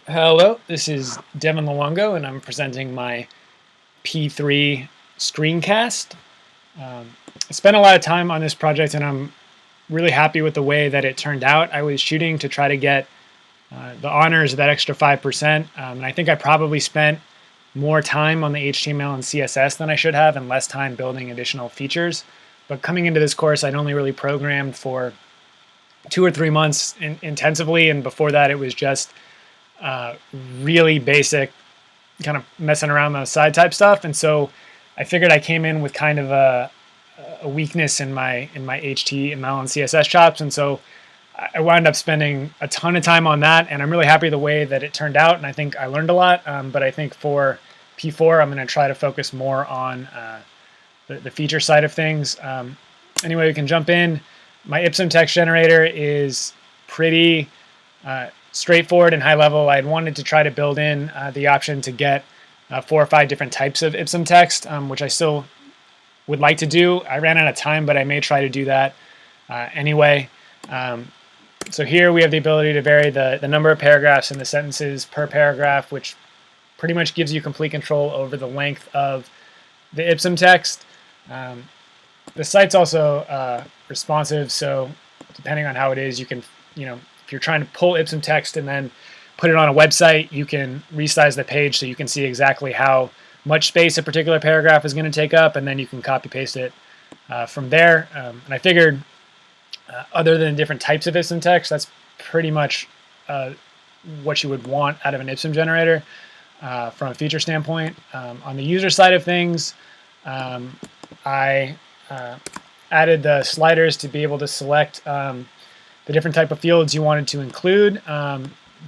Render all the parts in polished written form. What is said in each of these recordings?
Hello, this is Devin Luongo, and I'm presenting my P3 screencast. I spent a lot of time on this project, and I'm really happy with the way that it turned out. I was shooting to try to get the honors of that extra 5%, and I think I probably spent more time on the HTML and CSS than I should have, and less time building additional features. But coming into this course, I'd only really programmed for 2 or 3 months intensively, and before that, it was just uh, really basic kind of messing around on the side type stuff. And so I figured I came in with kind of a weakness in my HTML and CSS chops. And so I wound up spending a ton of time on that. And I'm really happy the way that it turned out. And I think I learned a lot. But I think for P4, I'm going to try to focus more on the feature side of things. Anyway, we can jump in. My Ipsum text generator is pretty straightforward and high level. I had wanted to try to build in the option to get 4 or 5 different types of Ipsum text, which I still would like to do. I ran out of time, but I may try to do that anyway. So here we have the ability to vary the number of paragraphs and the sentences per paragraph, which pretty much gives you complete control over the length of the Ipsum text. The site's also responsive, so depending on how it is, you can, if you're trying to pull Ipsum text and then put it on a website, you can resize the page so you can see exactly how much space a particular paragraph is going to take up, and then you can copy paste it from there. And I figured, other than different types of Ipsum text, that's pretty much what you would want out of an Ipsum generator from a feature standpoint. On the user side of things, I added the sliders to be able to select the different type of fields you wanted to include.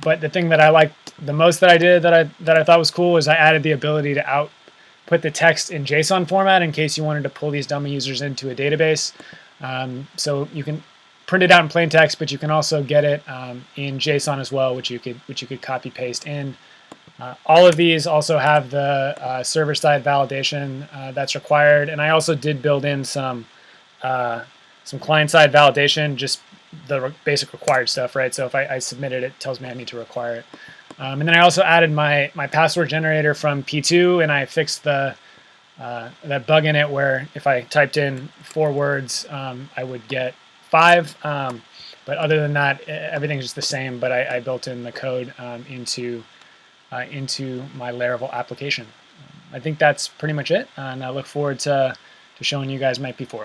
But the thing that I liked the most that I did that I thought was cool is I added the ability to output the text in JSON format in case you wanted to pull these dummy users into a database. So you can print it out in plain text, but you can also get it in JSON as well, which you could copy paste in. All of these also have the server-side validation that's required, and I also did build in some client-side validation, just the basic required stuff, right? So if I submit it, it tells me I need to require it. And then I also added my password generator from P2, and I fixed that bug in it where if I typed in 4 words, I would get 5. But other than that, everything's just the same. But I built in the code into my Laravel application. I think that's pretty much it, and I look forward to showing you guys my P4.